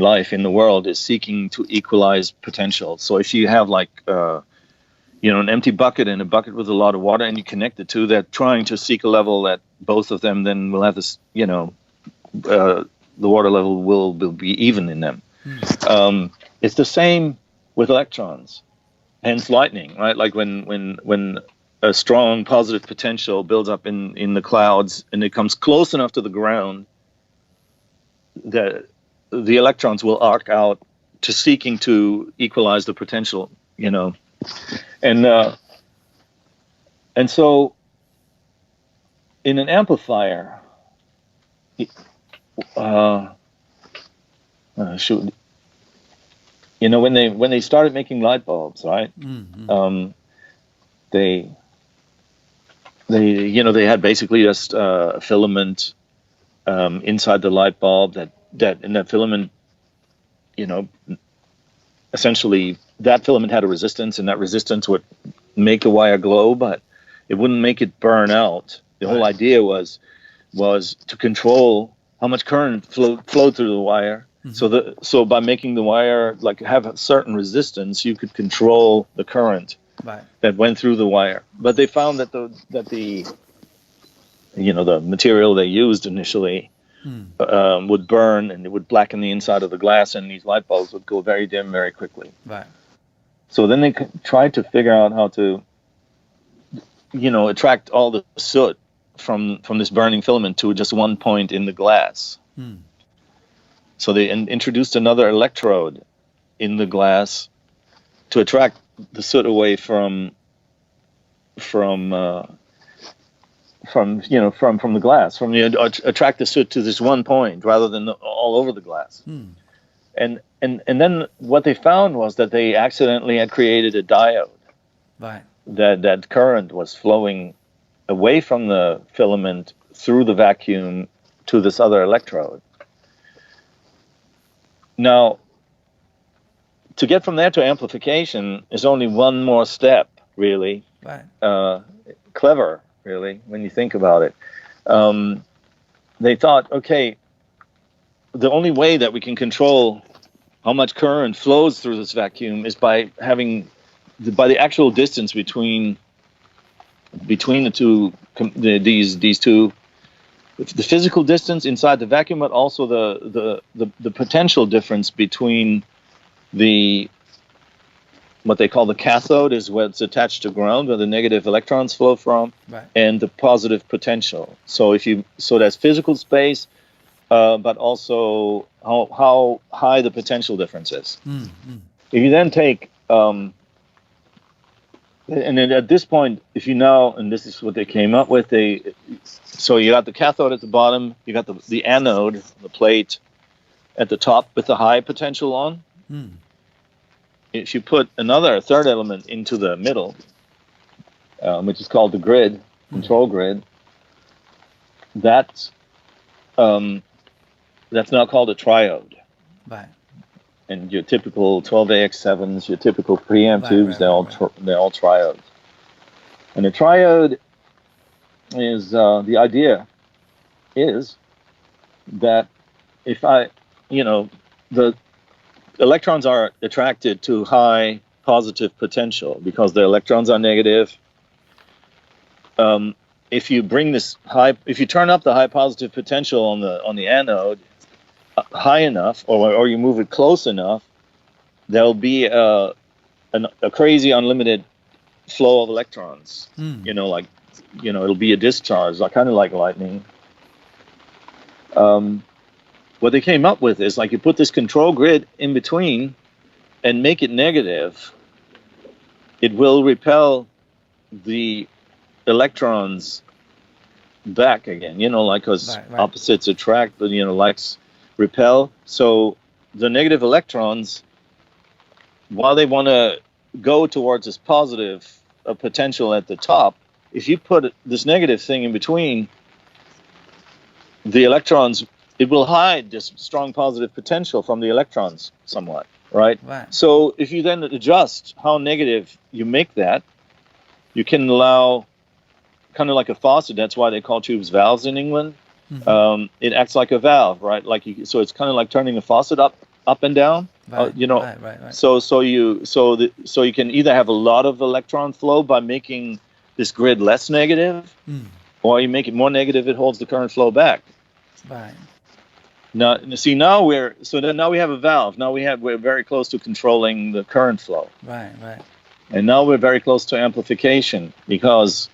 life, in the world, is seeking to equalize potential. So if you have like an empty bucket and a bucket with a lot of water, and you connect the two, they're trying to seek a level that both of them then will have this, the water level will be even in them. It's the same with electrons, hence lightning, right? Like when a strong positive potential builds up in the clouds and it comes close enough to the ground, that the electrons will arc out to seeking to equalize the potential, and so in an amplifier, when they started making light bulbs, right? Mm-hmm. They had basically just a filament inside the light bulb that in that filament, essentially that filament had a resistance, and that resistance would make the wire glow, but it wouldn't make it burn out. The whole idea was to control how much current flowed through the wire. Mm-hmm. So by making the wire have a certain resistance, you could control the current that went through the wire. But they found that the material they used initially would burn, and it would blacken the inside of the glass, and these light bulbs would go very dim very quickly. Right. So then they tried to figure out how to, attract all the soot from this burning filament to just one point in the glass. So they introduced another electrode in the glass to attract the soot away from the glass, attract the soot to this one point rather than all over the glass. And then what they found was that they accidentally had created a diode. Right. That current was flowing away from the filament through the vacuum to this other electrode. Now, to get from there to amplification is only one more step, really. Right. Clever, really, when you think about it. They thought, okay, the only way that we can control how much current flows through this vacuum is by the actual distance between the two, these two, the physical distance inside the vacuum, but also the potential difference between what they call the cathode, is what's attached to ground, where the negative electrons flow from, and the positive potential. So that's physical space, but also how high the potential difference is. If you then take and then at this point, and this is what they came up with, so you got the cathode at the bottom, you got the anode, the plate at the top with the high potential on. If you put a third element into the middle, which is called the grid, control grid, that's now called a triode. Right. And your typical 12AX7s, your typical preamp tubes, they're all triodes. And a triode is the idea is that if the electrons are attracted to high positive potential because the electrons are negative. If you turn up the high positive potential on the anode high enough, or you move it close enough, there'll be a crazy unlimited flow of electrons. It'll be a discharge, kind of like lightning. What they came up with is you put this control grid in between and make it negative, it will repel the electrons back again, because opposites attract, but likes repel. So the negative electrons, while they want to go towards this positive potential at the top, if you put this negative thing in between, the electrons, it will hide this strong positive potential from the electrons somewhat, right? So if you then adjust how negative you make that, you can allow, kind of like a faucet, that's why they call tubes valves in England. It acts like a valve, right? So it's kind of like turning a faucet up and down. Right. So you can either have a lot of electron flow by making this grid less negative, or you make it more negative, it holds the current flow back. Right. Now we have a valve. Now we're very close to controlling the current flow. Right. And now we're very close to amplification, because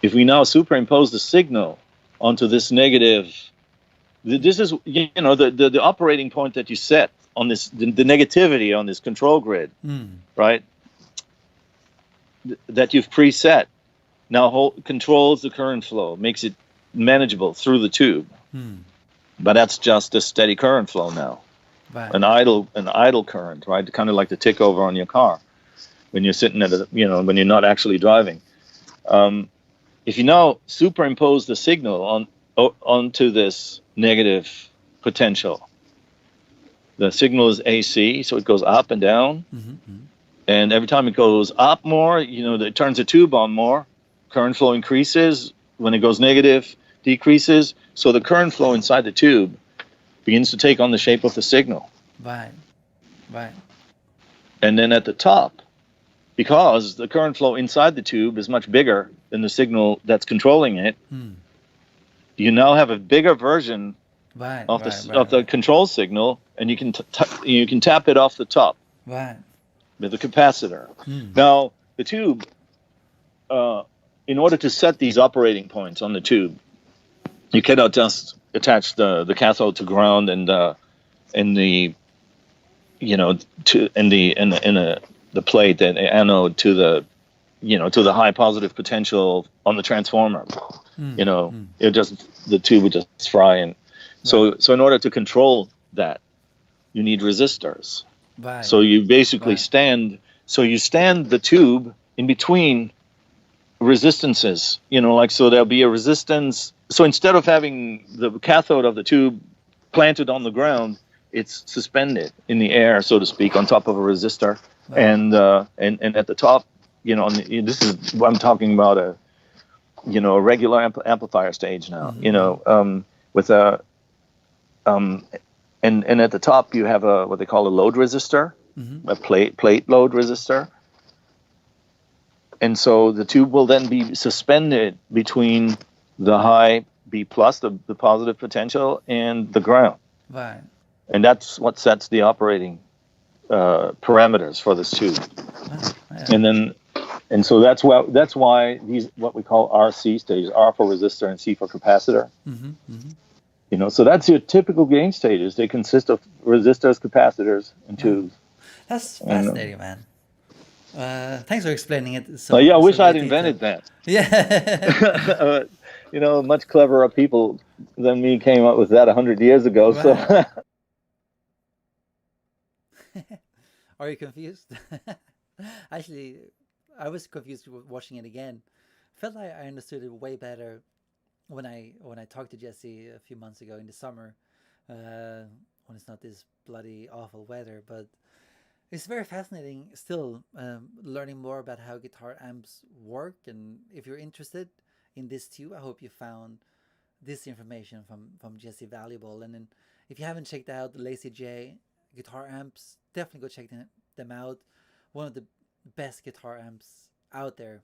if we now superimpose the signal onto this negative, this is the operating point that you set on this, the negativity on this control grid, right? That you've preset now controls the current flow, makes it manageable through the tube. But that's just a steady current flow now, an idle current, right? Kind of like the tick over on your car when you're sitting when you're not actually driving. If you now superimpose the signal onto this negative potential. The signal is AC, so it goes up and down. And every time it goes up more, it turns the tube on more. Current flow increases. When it goes negative, decreases. So the current flow inside the tube begins to take on the shape of the signal. Right. And then at the top, because the current flow inside the tube is much bigger than the signal that's controlling it, you now have a bigger version of the control signal, and you can tap it off the top with a capacitor. Now the tube, in order to set these operating points on the tube, you cannot just attach the cathode to ground and the plate and the anode to the high positive potential on the transformer. The tube would just fry. And so in order to control that, you need resistors. So you basically stand the tube in between resistances, so there'll be a resistance. So instead of having the cathode of the tube planted on the ground, it's suspended in the air, so to speak, on top of a resistor. And at the top, this is what I'm talking about, a regular amplifier stage now, with a and at the top you have what they call a load resistor, a plate load resistor. And so the tube will then be suspended between the high B plus, the positive potential, and the ground. Right. And that's what sets the operating parameters for this tube. And so that's why these, what we call RC stages, R for resistor and C for capacitor. So that's your typical gain stages. They consist of resistors, capacitors, and tubes. That's fascinating, man. Thanks for explaining it. I wish I'd invented that. Yeah. Much cleverer people than me came up with that 100 years ago. Wow. So. Are you confused? Actually, I was confused watching it again. Felt like I understood it way better when I talked to Jesse a few months ago in the summer, when it's not this bloody awful weather. But it's very fascinating still, learning more about how guitar amps work. And if you're interested in this too, I hope you found this information from Jesse valuable. And then if you haven't checked out the Lazy J guitar amps, definitely go check them out. One of the best guitar amps out there.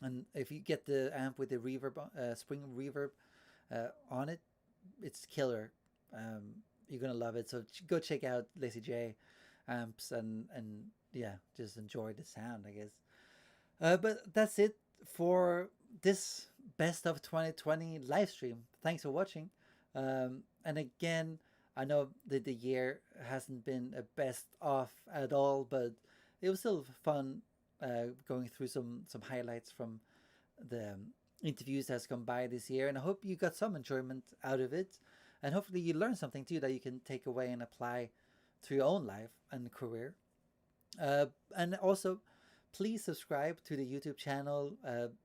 And if you get the amp with the reverb, spring reverb on it, it's killer. You're gonna love it. So go check out Lazy J amps and yeah, just enjoy the sound, I guess. But that's it for this best of 2020 live stream. Thanks for watching. And again, I know that the year hasn't been a best of at all, but it was still fun going through some highlights from the interviews that's come by this year. And I hope you got some enjoyment out of it. And hopefully you learned something too that you can take away and apply to your own life and career. And also, please subscribe to the YouTube channel.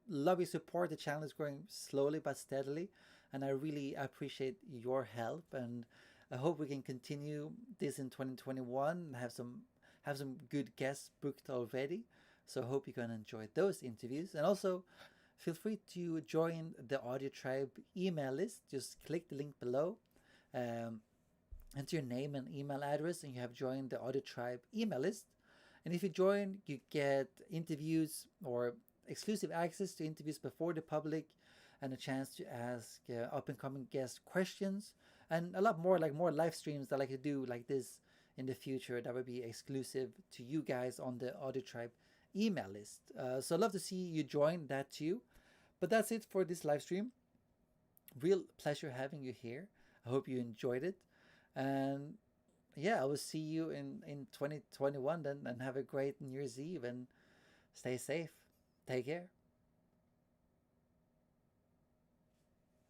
Love your support. The channel is growing slowly but steadily, and I really appreciate your help. And I hope we can continue this in 2021 and have some good guests booked already. So I hope you can enjoy those interviews. And also, feel free to join the Audio Tribe email list. Just click the link below, enter your name and email address, and you have joined the Audio Tribe email list. And if you join, you get interviews or exclusive access to interviews before the public, and a chance to ask up-and-coming guest questions, and a lot more, like more live streams that I like to do like this in the future that would be exclusive to you guys on the Audio Tribe email list. So I'd love to see you join that too. But that's it for this live stream. Real pleasure having you here. I hope you enjoyed it. And yeah, I will see you in 2021 then, and have a great New Year's Eve and stay safe. Take care.